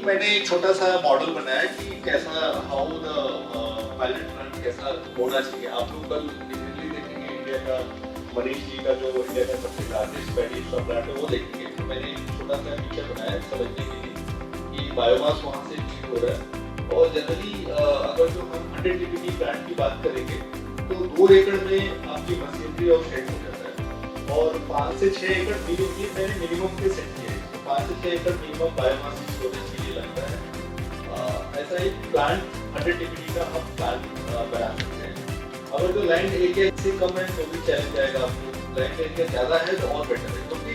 एक मैंने एक छोटा सा मॉडल बनाया कि कैसा हाउ द पायलट रन कैसा होना चाहिए। आप लोग कल डिफरेंटली देखेंगे इंडिया का मनीष जी का जो इंडिया का सबसे लार्जेस्ट पैडी प्लांट है वो देखेंगे। तो मैंने एक छोटा सा पिक्चर बनाया समझने के लिए कि बायोमास वहाँ से फीड हो रहा है। और जनरली अगर जो हम 100 TPD प्लांट की बात करेंगे तो 2 एकड़ में आपकी मशीनरी और शेड हो जाता है और 5 से 6 एकड़ मैंने मिनिमम के सेट किए। 5 से 6 एकड़ मिनिमम बायोमास स्टोरेज के लिए लगता है। ऐसा एक प्लांट 100 TPD का हम प्लांट बना सकते हैं। अगर जो लैंड एरिया से कम है तो भी चैलेंज आएगा आपको। लैंड एरिया ज़्यादा है तो और बेटर है क्योंकि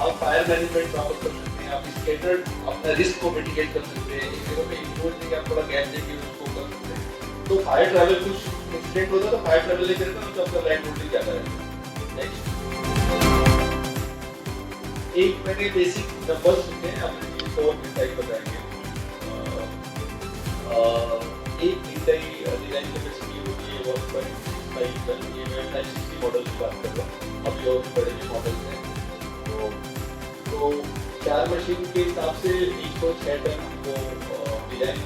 आप फायर मैनेजमेंट प्रॉपर कर सकते हैं। आप स्कैटर्ड अपना रिस्क को मिटिगेट कर सकते हैं। एक जगह पे इंक्लूड देके आप थोड़ा गैप देके उसको कर सकते हैं। तो फायर ट्रैवल कुछ इंसिडेंट होता है तो फायर ट्रैवल लेकर तो आपका लैंड होल्डिंग ज़्यादा है। नेक्स्ट एक मैंने बेसिक नंबर्स लिखे हैं, अपने 4 डिसाइड बताएंगे। एक इंटाई डिजाइन कैपेसिटी होती है 1.65 टन। ये मैं 960 मॉडल की बात कर रहा हूँ। अभी और भी बड़े भी मॉडल्स हैं। तो 4 मशीन के हिसाब से 106 टन को डिजाइन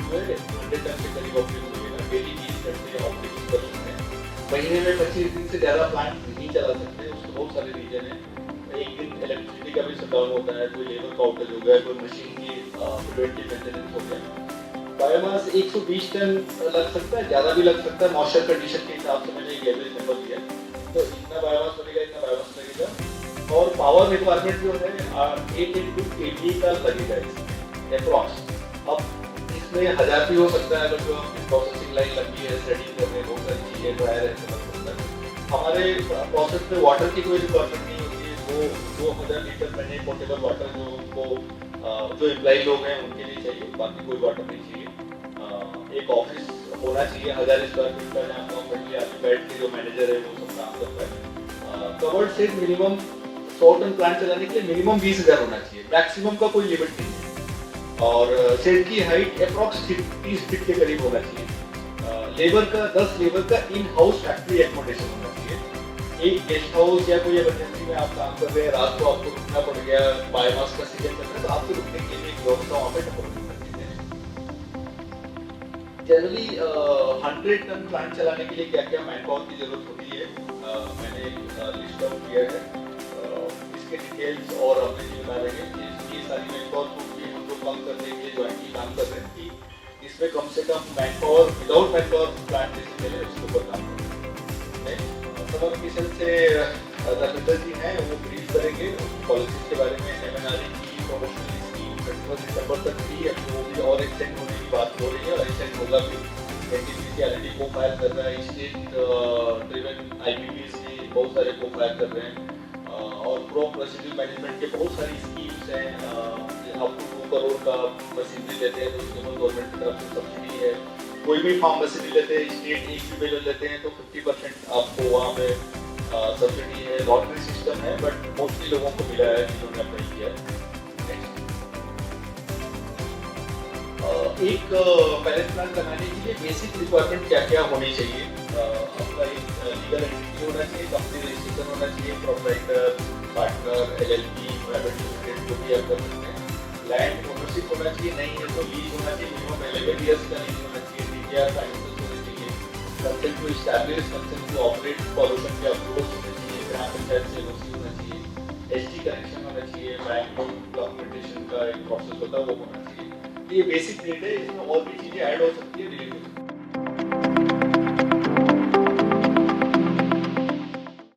हुए 100 टन के करीब ऑपरेट होगा। डेली 20 घंटे ऑपरेशन कर सकते हैं। महीने में 25 दिन से ज़्यादा प्लांट नहीं चला सकते। उसके बहुत सारे रीजन हैं। एक दिन इलेक्ट्रिसिटी का भी शटडाउन होता है, कोई लेबर का आउटेज हो गया, कोई मशीन की प्रिवेंटिव मेंटेनेंस हो गया। बायोमास 120 टन लग सकता है, ज़्यादा भी लग सकता है। मॉइस्चर कंडीशन के हिसाब से मैंने एक एवरेज नंबर दिया। तो इतना बायोमास लगेगा, इतना बायोमास लगेगा। और पावर रिक्वायरमेंट जो है 8 kVA का लगेगा इसमें अप्रॉक्स। अब इसमें 1000 भी हो सकता है अगर जो आपकी प्रोसेसिंग लाइन लंबी है, थ्रेडिंग कर रहे हैं, बहुत सारी चीज़ें ड्रायर है, लग सकता है। हमारे प्रोसेस में वाटर की कोई रिक्वायरमेंट नहीं होती है। वो 2000 लीटर मैंने पोर्टेबल वाटर जो उनको जो एम्प्लॉई लोग हैं उनके लिए चाहिए, बाकी कोई वाटर नहीं चाहिए। एक ऑफिस होना चाहिए 1000 स्क्वायर फीट का, जहाँ कंफर्टेबली आके बैठ के जो मैनेजर है वो सब काम करता है। Covered shed minimum 100 ton plant चलाने के लिए मिनिमम 20,000 होना चाहिए। मैक्सिमम का कोई लिमिट नहीं है। और शेड की हाइट अप्रॉक्स 30 फीट के करीब होना चाहिए। लेबर का 10 लेबर का इन हाउस फैक्ट्री एकोमोडेशन होना चाहिए। एक गेस्ट हाउस या कोई इमरजेंसी में आप काम कर रहे हैं, रात को आपको रुकना पड़ गया, बायोमास का सीजन चल रहा है, तो आपको रुकने के लिए एक व्यवस्था वहाँ पे डेवलप कर दी है। जनरली 100 टन प्लांट चलाने के लिए क्या क्या मैन पावर की जरूरत होती है मैंने लिस्ट आउट किया है। इसके डिटेल्स और अपने लिए बता देंगे। ये सारी मैन पावर को भी हम लोग कम करने के लिए ज्वाइंटली काम कर रहे हैं कि इसमें कम से कम man power without man power plant जैसे पहले उसके ऊपर काम करें। समर मिशन से रविंदर जी हैं, वो ब्रीफ करेंगे पॉलिसीज के बारे में। MNRE की प्रोमोशनल स्कीम 31 दिसंबर तक थी, अभी वो भी और एक्सटेंड होने की बात हो रही है और एक्सटेंड होगा भी। NTPC ऑलरेडी को फायर कर रहा है, स्टेट ड्रिवन IPPs भी बहुत सारे को फायर कर रहे हैं। और क्रॉप रेसिड्यू मैनेजमेंट के बहुत सारी स्कीम्स हैं। आप 2 करोड़ का मशीनरी लेते हैं तो उसके ऊपर गवर्नमेंट की तरफ से सब्सिडी है। कोई भी फार्म मशीनरी लेते हैं, स्टेट एक भी बिल लेते हैं तो 50% आपको वहाँ पे सब्सिडी है। लॉटरी सिस्टम है बट मोस्टली लोगों को मिला है जिन्होंने अप्लाई किया है। एक पैलेट प्लांट बनाने के लिए बेसिक रिक्वायरमेंट क्या क्या होनी चाहिए। आपका एक लीगल एंटिटी होना चाहिए, कंपनी रजिस्ट्रेशन होना चाहिए, proprietor, partner, LLP, private limited जो भी आप कर सकते हैं। लैंड ओनरशिप होना चाहिए, नहीं है तो लीज होना चाहिए, मिनिमम 11 ईयर्स का लीज होना चाहिए। DTR फाइनेंशियल होने चाहिए, consent to establish, consent to operate, pollution के अप्रोच होने चाहिए, ग्राम पंचायत से NOC होना चाहिए, ST कनेक्शन होना चाहिए, बैंक लोन डॉक्यूमेंटेशन का एक प्रोसेस होता है वो होना चाहिए। ये बेसिक नीड है, इसमें और भी चीजें ऐड हो सकती है।